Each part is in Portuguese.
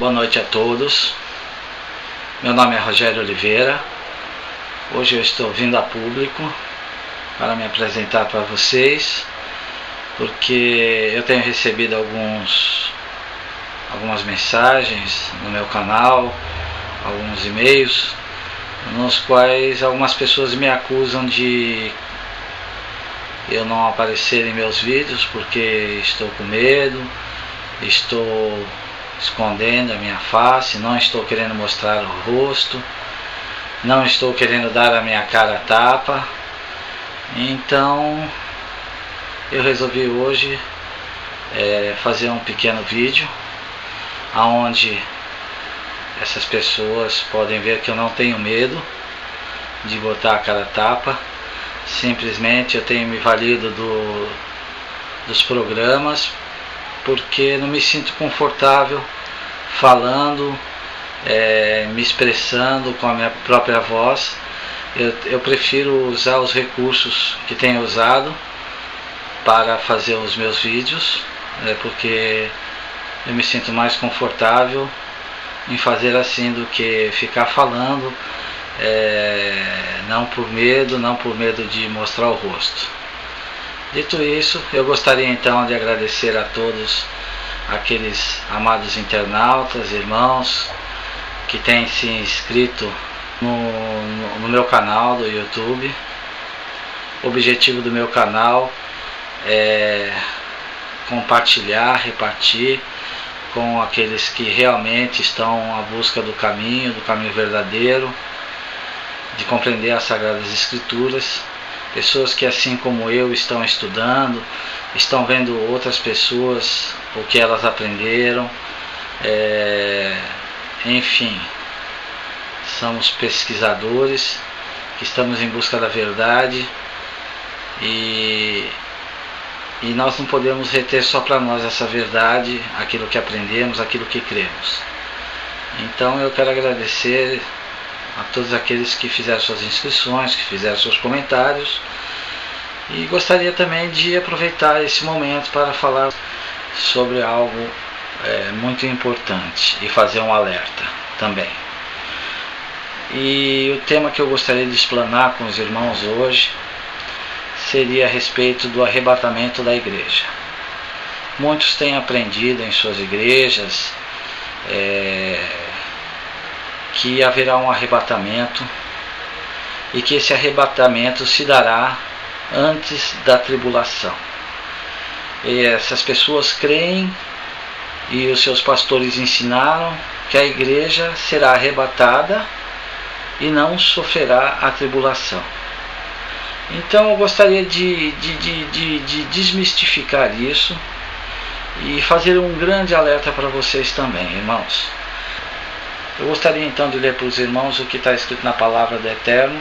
Boa noite a todos. Meu nome é Rogério Oliveira. Hoje eu estou vindo a público para me apresentar para vocês, porque eu tenho recebido algumas mensagens no meu canal, alguns e-mails, nos quais algumas pessoas me acusam de eu não aparecer em meus vídeos porque estou com medo, estou escondendo a minha face, não estou querendo mostrar o rosto, não estou querendo dar a minha cara a tapa. Então eu resolvi hoje fazer um pequeno vídeo onde essas pessoas podem ver que eu não tenho medo de botar a cara a tapa. Simplesmente eu tenho me valido dos programas porque não me sinto confortável falando, me expressando com a minha própria voz. Eu prefiro usar os recursos que tenho usado para fazer os meus vídeos, porque eu me sinto mais confortável em fazer assim do que ficar falando, não por medo de mostrar o rosto. Dito isso, eu gostaria então de agradecer a todos aqueles amados internautas, irmãos que têm se inscrito no meu canal do YouTube. O objetivo do meu canal é compartilhar, repartir com aqueles que realmente estão à busca do caminho verdadeiro, de compreender as Sagradas Escrituras. Pessoas que, assim como eu, estão estudando, estão vendo outras pessoas, o que elas aprenderam, enfim, somos pesquisadores que estamos em busca da verdade e nós não podemos reter só para nós essa verdade, aquilo que aprendemos, aquilo que cremos. Então eu quero agradecer a todos aqueles que fizeram suas inscrições, que fizeram seus comentários, e gostaria também de aproveitar esse momento para falar sobre algo muito importante e fazer um alerta também. E o tema que eu gostaria de explanar com os irmãos hoje seria a respeito do arrebatamento da igreja. Muitos têm aprendido em suas igrejas que haverá um arrebatamento e que esse arrebatamento se dará antes da tribulação. E essas pessoas creem, e os seus pastores ensinaram, que a igreja será arrebatada e não sofrerá a tribulação. Então eu gostaria de desmistificar isso e fazer um grande alerta para vocês também, irmãos. Eu gostaria então de ler para os irmãos o que está escrito na Palavra do Eterno,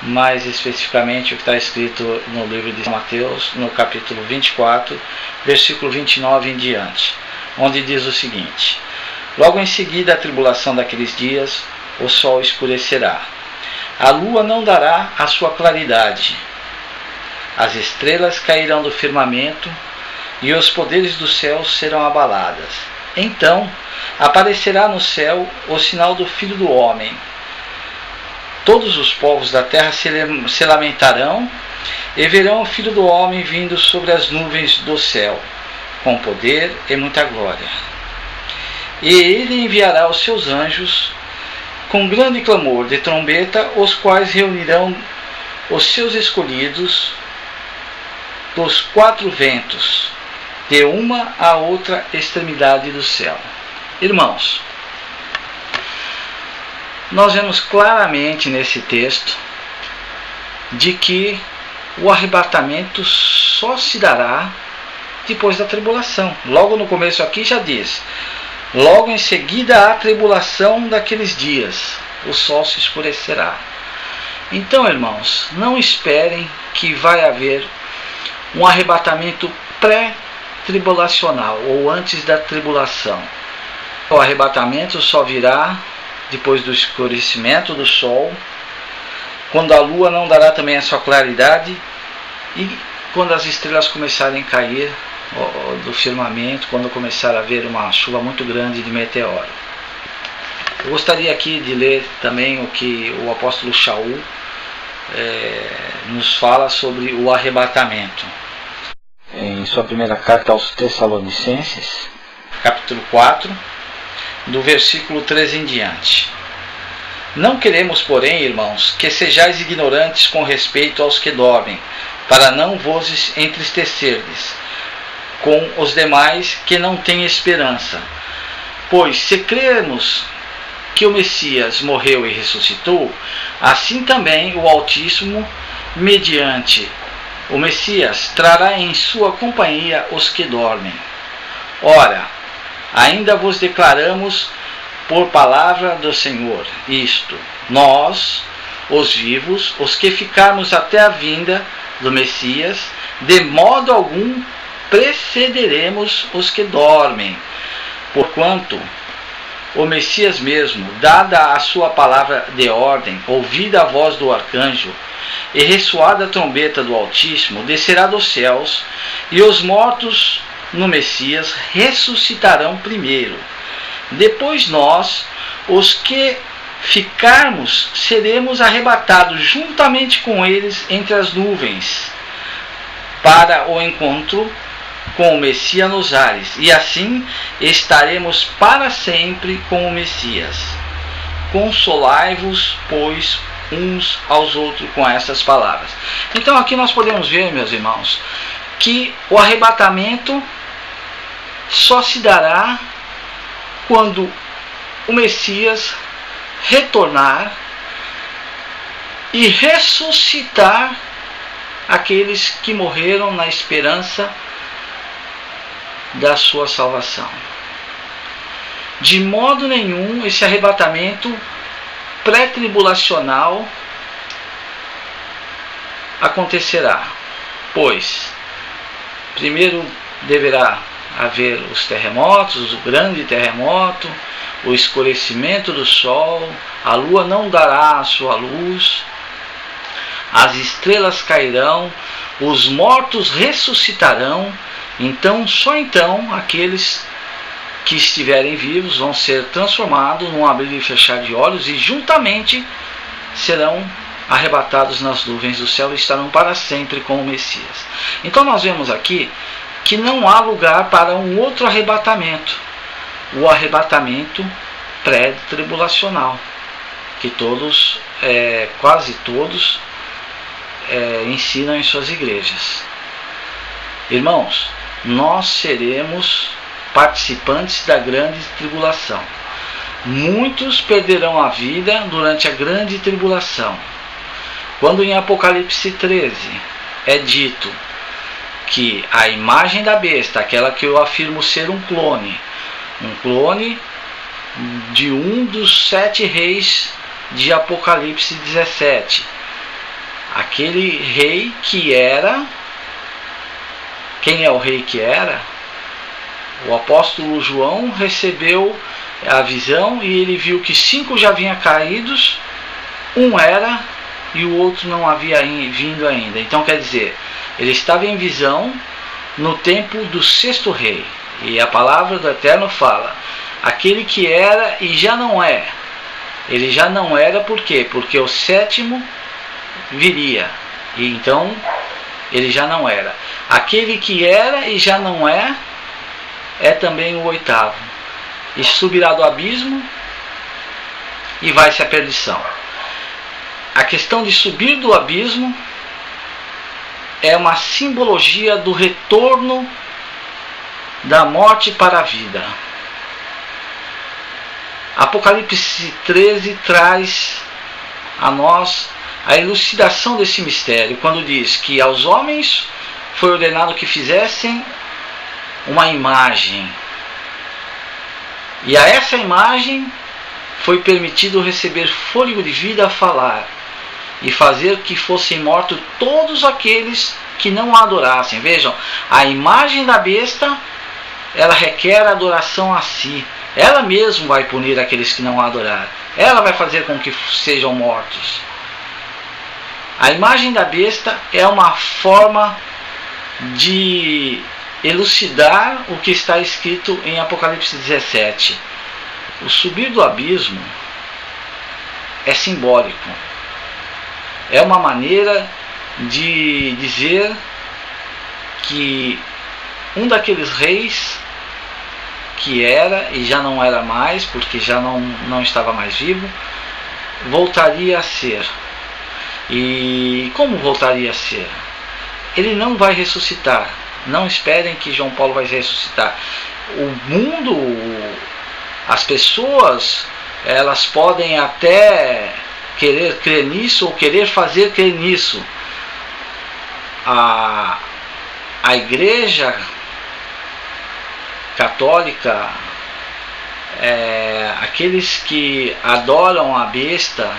mais especificamente o que está escrito no livro de Mateus, no capítulo 24, versículo 29 em diante, onde diz o seguinte: logo em seguida a tribulação daqueles dias, o sol escurecerá, a lua não dará a sua claridade, as estrelas cairão do firmamento e os poderes do céu serão abaladas. Então aparecerá no céu o sinal do Filho do Homem. Todos os povos da terra se lamentarão e verão o Filho do Homem vindo sobre as nuvens do céu, com poder e muita glória. E ele enviará os seus anjos com grande clamor de trombeta, os quais reunirão os seus escolhidos dos quatro ventos, de uma a outra extremidade do céu. Irmãos, nós vemos claramente nesse texto de que o arrebatamento só se dará depois da tribulação. Logo no começo aqui já diz: logo em seguida a tribulação daqueles dias, o sol se escurecerá. Então, irmãos, não esperem que vai haver um arrebatamento pré-tribulacional ou antes da tribulação. O arrebatamento só virá depois do escurecimento do sol, quando a lua não dará também a sua claridade e quando as estrelas começarem a cair do firmamento, quando começar a haver uma chuva muito grande de meteoro. Eu gostaria aqui de ler também o que o apóstolo Shaul nos fala sobre o arrebatamento. Em sua primeira carta aos Tessalonicenses, capítulo 4, do versículo 13 em diante. Não queremos, porém, irmãos, que sejais ignorantes com respeito aos que dormem, para não vos entristecerdes com os demais que não têm esperança. Pois se crermos que o Messias morreu e ressuscitou, assim também o Altíssimo, mediante o Messias, trará em sua companhia os que dormem. Ora, ainda vos declaramos por palavra do Senhor isto: nós, os vivos, os que ficarmos até a vinda do Messias, de modo algum precederemos os que dormem. Porquanto o Messias mesmo, dada a sua palavra de ordem, ouvida a voz do arcanjo e ressoada a trombeta do Altíssimo, descerá dos céus, e os mortos no Messias ressuscitarão primeiro. Depois nós, os que ficarmos, seremos arrebatados juntamente com eles entre as nuvens, para o encontro com o Messias nos ares, e assim estaremos para sempre com o Messias. Consolai-vos, pois, uns aos outros com essas palavras. Então aqui nós podemos ver, meus irmãos, que o arrebatamento só se dará quando o Messias retornar e ressuscitar aqueles que morreram na esperança da sua salvação. De modo nenhum esse arrebatamento pré-tribulacional acontecerá, pois primeiro deverá haver os terremotos, o grande terremoto, o escurecimento do sol, a lua não dará a sua luz, as estrelas cairão, os mortos ressuscitarão. Então, só então, aqueles que estiverem vivos vão ser transformados num abrir e fechar de olhos e juntamente serão arrebatados nas nuvens do céu e estarão para sempre com o Messias. Então nós vemos aqui que não há lugar para um outro arrebatamento, o arrebatamento pré-tribulacional, que todos, quase todos, ensinam em suas igrejas. Irmãos, nós seremos participantes da grande tribulação. Muitos perderão a vida durante a grande tribulação. Quando em Apocalipse 13 é dito que a imagem da besta, aquela que eu afirmo ser um clone de um dos 7 reis de Apocalipse 17, aquele rei que era... Quem é o rei que era? O apóstolo João recebeu a visão e ele viu que 5 já haviam caídos, um era e o outro não havia vindo ainda. Então quer dizer, ele estava em visão no tempo do 6º rei. E a palavra do Eterno fala, aquele que era e já não é. Ele já não era por quê? Porque o 7º viria. E então ele já não era. Aquele que era e já não é também o 8º. E subirá do abismo e vai-se à perdição. A questão de subir do abismo é uma simbologia do retorno da morte para a vida. Apocalipse 13 traz a nós a elucidação desse mistério, quando diz que aos homens foi ordenado que fizessem uma imagem, e a essa imagem foi permitido receber fôlego de vida a falar, e fazer que fossem mortos todos aqueles que não a adorassem. Vejam, a imagem da besta, ela requer adoração a si. Ela mesma vai punir aqueles que não a adorar. Ela vai fazer com que sejam mortos. A imagem da besta é uma forma de elucidar o que está escrito em Apocalipse 17. O subir do abismo é simbólico. É uma maneira de dizer que um daqueles reis que era e já não era mais, porque já não estava mais vivo, voltaria a ser. E como voltaria a ser? Ele não vai ressuscitar. Não esperem que João Paulo vai ressuscitar. O mundo, as pessoas, elas podem até querer crer nisso ou querer fazer crer nisso. A igreja católica, aqueles que adoram a besta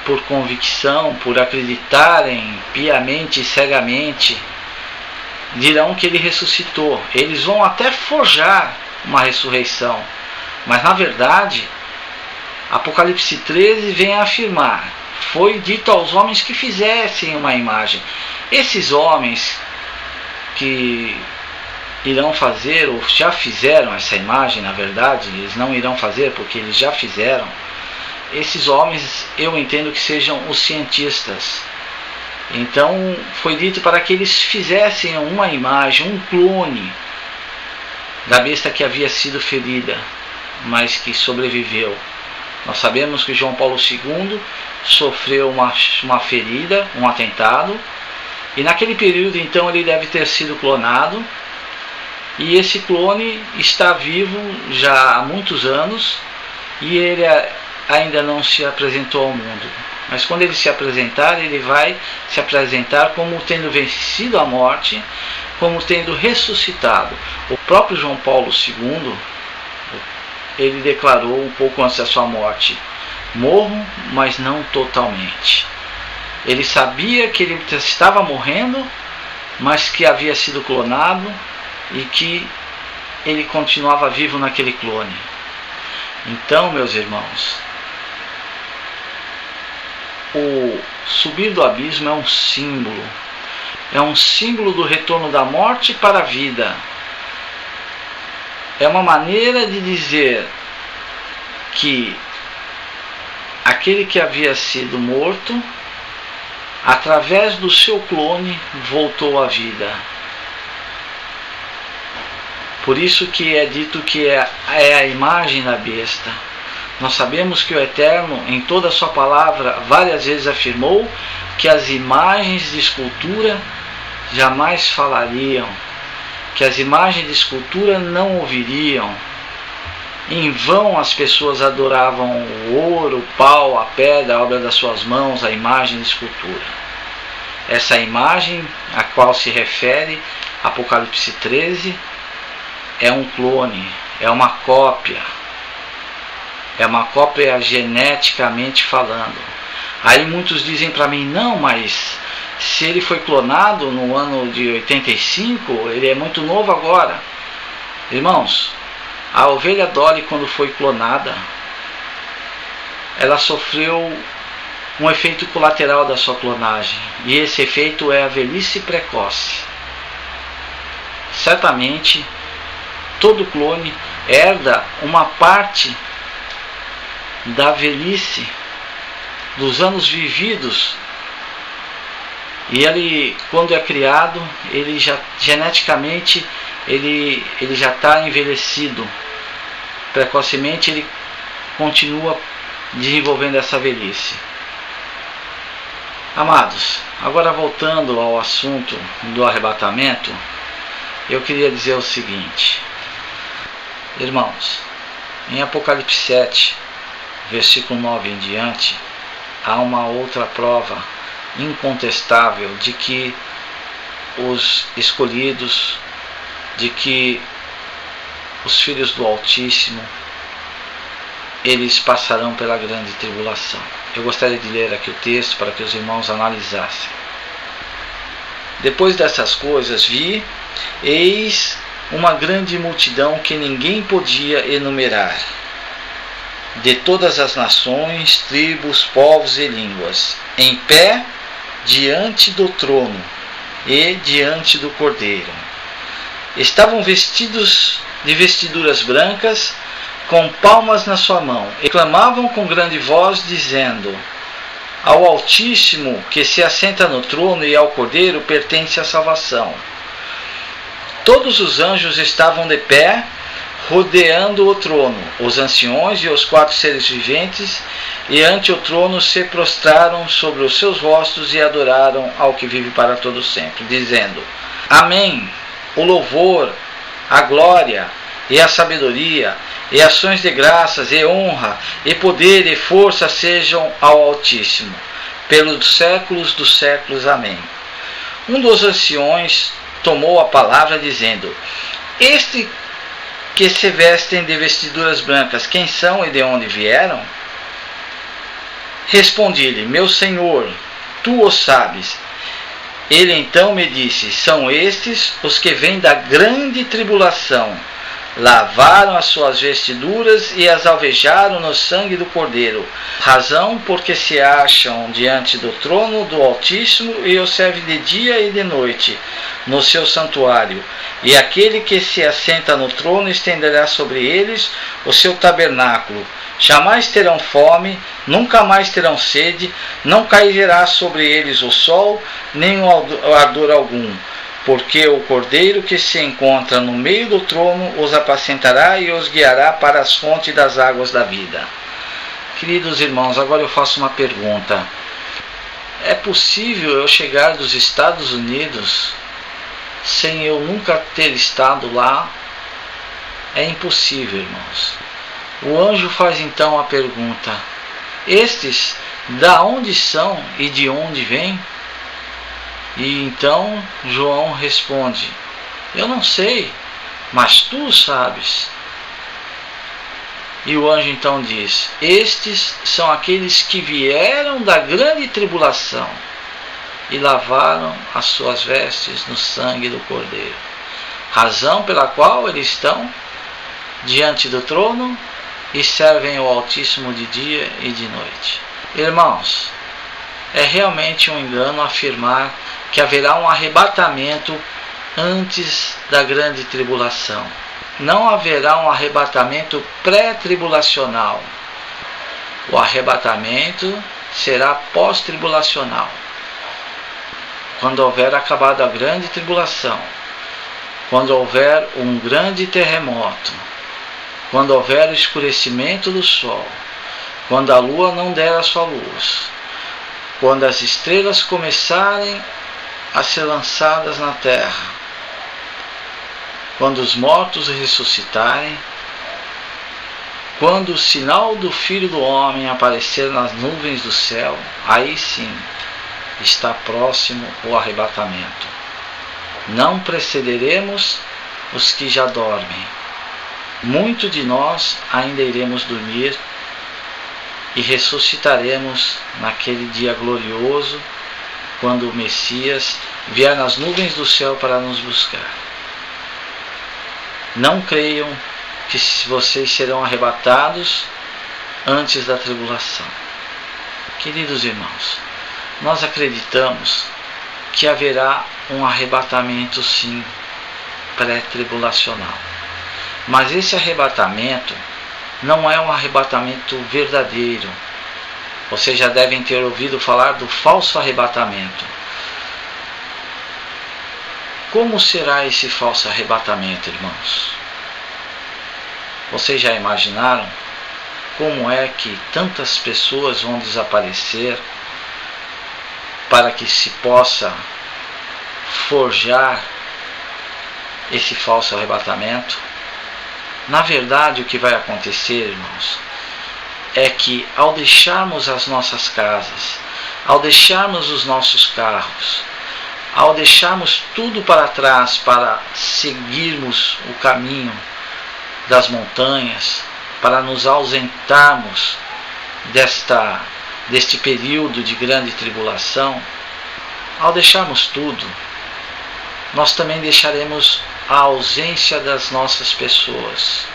por convicção, por acreditarem piamente e cegamente, dirão que ele ressuscitou. Eles vão até forjar uma ressurreição, mas na verdade Apocalipse 13 vem a afirmar: foi dito aos homens que fizessem uma imagem. Esses homens que irão fazer, ou já fizeram essa imagem, na verdade, eles não irão fazer porque eles já fizeram. Esses homens eu entendo que sejam os cientistas. Então foi dito para que eles fizessem uma imagem, um clone da besta que havia sido ferida, mas que sobreviveu. Nós sabemos que João Paulo II sofreu uma ferida, um atentado, e naquele período então ele deve ter sido clonado, e esse clone está vivo já há muitos anos, e ele ainda não se apresentou ao mundo. Mas quando ele se apresentar, ele vai se apresentar como tendo vencido a morte, como tendo ressuscitado. O próprio João Paulo II, ele declarou um pouco antes da sua morte: morro, mas não totalmente. Ele sabia que ele estava morrendo, mas que havia sido clonado e que ele continuava vivo naquele clone. Então, meus irmãos, o subir do abismo é um símbolo do retorno da morte para a vida. É uma maneira de dizer que aquele que havia sido morto, através do seu clone, voltou à vida. Por isso que é dito que é a imagem da besta. Nós sabemos que o Eterno, em toda a sua palavra, várias vezes afirmou que as imagens de escultura jamais falariam, que as imagens de escultura não ouviriam. Em vão as pessoas adoravam o ouro, o pau, a pedra, a obra das suas mãos, a imagem de escultura. Essa imagem a qual se refere Apocalipse 13 é um clone, é uma cópia. É uma cópia geneticamente falando. Aí muitos dizem para mim: não, mas se ele foi clonado no ano de 85, ele é muito novo agora. Irmãos, a ovelha Dolly, quando foi clonada, ela sofreu um efeito colateral da sua clonagem. E esse efeito é a velhice precoce. Certamente, todo clone herda uma parte da velhice, dos anos vividos, e ele, quando é criado, ele já geneticamente ele já está envelhecido. Precocemente ele continua desenvolvendo essa velhice. Amados, agora voltando ao assunto do arrebatamento, eu queria dizer o seguinte: irmãos, em Apocalipse 7, versículo 9 em diante, há uma outra prova incontestável de que os escolhidos, de que os filhos do Altíssimo, eles passarão pela grande tribulação. Eu gostaria de ler aqui o texto para que os irmãos analisassem. Depois dessas coisas vi, eis uma grande multidão que ninguém podia enumerar, de todas as nações, tribos, povos e línguas, em pé diante do trono e diante do Cordeiro. estavam vestidos de vestiduras brancas, com palmas na sua mão, e clamavam com grande voz, dizendo: Ao Altíssimo, que se assenta no trono, e ao Cordeiro pertence a salvação. Todos os anjos estavam de pé, rodeando o trono. Os anciões e os 4 seres viventes, e ante o trono se prostraram sobre os seus rostos e adoraram ao que vive para todo sempre, dizendo: Amém. O louvor, a glória e a sabedoria, e ações de graças, e honra, e poder, e força sejam ao Altíssimo, pelos séculos dos séculos. Amém. Um dos anciões tomou a palavra, dizendo: Este que se vestem de vestiduras brancas, quem são e de onde vieram? Respondi-lhe: Meu Senhor, tu o sabes. Ele então me disse: São estes os que vêm da grande tribulação. Lavaram as suas vestiduras e as alvejaram no sangue do Cordeiro, razão porque se acham diante do trono do Altíssimo e o servem de dia e de noite no seu santuário. E aquele que se assenta no trono estenderá sobre eles o seu tabernáculo. Jamais terão fome, nunca mais terão sede, não cairá sobre eles o sol, nem o ardor algum. Porque o Cordeiro que se encontra no meio do trono os apacentará e os guiará para as fontes das águas da vida. Queridos irmãos, agora eu faço uma pergunta. É possível eu chegar dos Estados Unidos sem eu nunca ter estado lá? É impossível, irmãos. O anjo faz então a pergunta: Estes, da onde são e de onde vêm? E então João responde: Eu não sei, mas tu sabes. E o anjo então diz: Estes são aqueles que vieram da grande tribulação e lavaram as suas vestes no sangue do Cordeiro, razão pela qual eles estão diante do trono e servem ao Altíssimo de dia e de noite. Irmãos, é realmente um engano afirmar que haverá um arrebatamento antes da grande tribulação. Não haverá um arrebatamento pré-tribulacional. O arrebatamento será pós-tribulacional. Quando houver acabado a grande tribulação, quando houver um grande terremoto, quando houver o escurecimento do sol, quando a lua não der a sua luz, quando as estrelas começarem a ser lançadas na terra, quando os mortos ressuscitarem, quando o sinal do Filho do Homem aparecer nas nuvens do céu, aí sim está próximo o arrebatamento. Não precederemos os que já dormem. Muito de nós ainda iremos dormir e ressuscitaremos naquele dia glorioso, quando o Messias vier nas nuvens do céu para nos buscar. Não creiam que vocês serão arrebatados antes da tribulação. Queridos irmãos, nós acreditamos que haverá um arrebatamento sim, pré-tribulacional. Mas esse arrebatamento não é um arrebatamento verdadeiro. Vocês já devem ter ouvido falar do falso arrebatamento. Como será esse falso arrebatamento, irmãos? Vocês já imaginaram como é que tantas pessoas vão desaparecer para que se possa forjar esse falso arrebatamento? Na verdade, o que vai acontecer, irmãos, é que ao deixarmos as nossas casas, ao deixarmos os nossos carros, ao deixarmos tudo para trás para seguirmos o caminho das montanhas, para nos ausentarmos deste período de grande tribulação, ao deixarmos tudo, nós também deixaremos a ausência das nossas pessoas.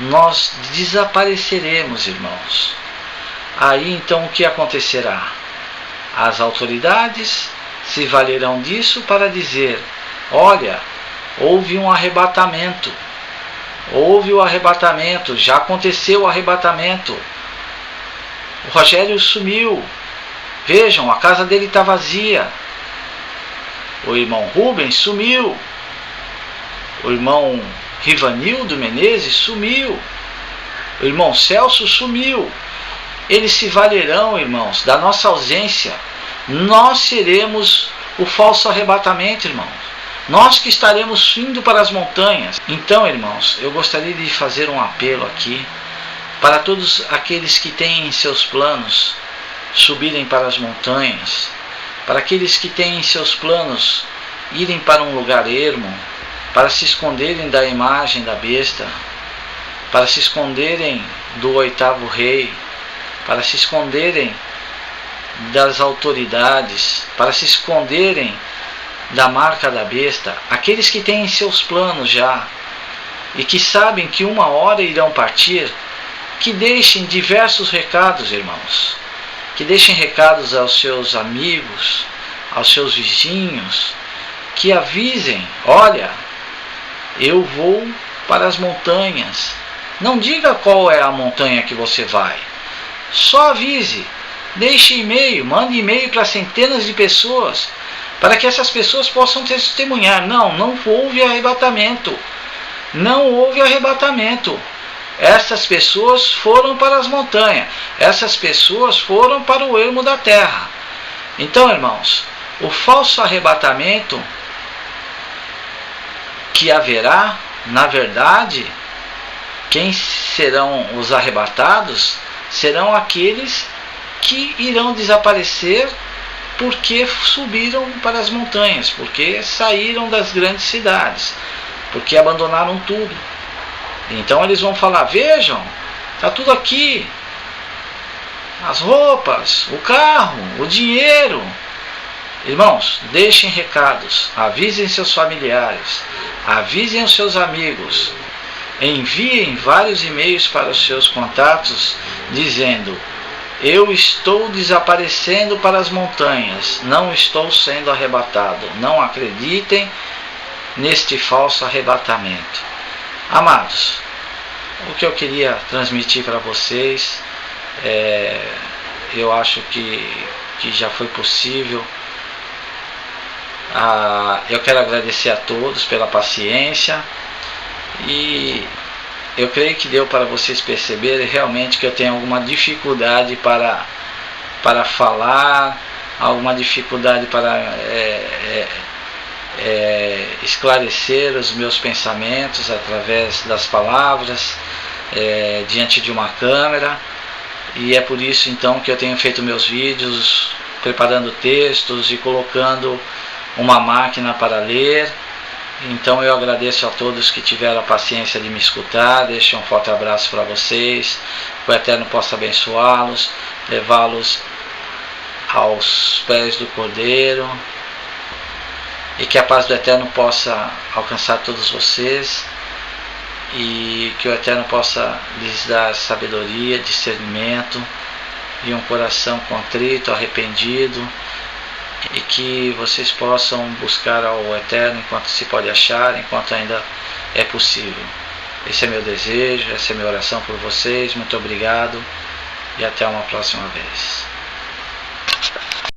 Nós desapareceremos, irmãos. Aí então o que acontecerá? As autoridades se valerão disso para dizer: olha, houve um arrebatamento. Houve o arrebatamento, já aconteceu o arrebatamento. O Rogério sumiu. Vejam, a casa dele está vazia. O irmão Rubens sumiu. O irmão Rivanildo Menezes sumiu. O irmão Celso sumiu. Eles se valerão, irmãos, da nossa ausência. Nós seremos o falso arrebatamento, irmãos. Nós que estaremos indo para as montanhas. Então, irmãos, eu gostaria de fazer um apelo aqui para todos aqueles que têm em seus planos subirem para as montanhas, para aqueles que têm em seus planos irem para um lugar ermo, para se esconderem da imagem da besta, para se esconderem do oitavo rei, para se esconderem das autoridades, para se esconderem da marca da besta, aqueles que têm em seus planos já e que sabem que uma hora irão partir, que deixem diversos recados, irmãos, que deixem recados aos seus amigos, aos seus vizinhos, que avisem: olha, eu vou para as montanhas. Não diga qual é a montanha que você vai, só avise, deixe e-mail, mande e-mail para centenas de pessoas, para que essas pessoas possam testemunhar: não houve arrebatamento, não houve arrebatamento. Essas pessoas foram para as montanhas, essas pessoas foram para o ermo da terra. Então, irmãos, o falso arrebatamento que haverá, na verdade, quem serão os arrebatados serão aqueles que irão desaparecer porque subiram para as montanhas, porque saíram das grandes cidades, porque abandonaram tudo. Então eles vão falar: vejam, está tudo aqui, as roupas, o carro, o dinheiro. Irmãos, deixem recados, avisem seus familiares, avisem os seus amigos, enviem vários e-mails para os seus contatos dizendo: eu estou desaparecendo para as montanhas, não estou sendo arrebatado. Não acreditem neste falso arrebatamento. Amados, o que eu queria transmitir para vocês, eu acho que já foi possível. Eu quero agradecer a todos pela paciência e eu creio que deu para vocês perceberem realmente que eu tenho alguma dificuldade para falar, alguma dificuldade para esclarecer os meus pensamentos através das palavras diante de uma câmera, e é por isso então que eu tenho feito meus vídeos preparando textos e colocando uma máquina para ler. Então eu agradeço a todos que tiveram a paciência de me escutar. Deixo um forte abraço para vocês, que o Eterno possa abençoá-los, levá-los aos pés do Cordeiro, e que a paz do Eterno possa alcançar todos vocês, e que o Eterno possa lhes dar sabedoria, discernimento e um coração contrito, arrependido, e que vocês possam buscar ao Eterno enquanto se pode achar, enquanto ainda é possível. Esse é meu desejo, essa é minha oração por vocês. Muito obrigado e até uma próxima vez.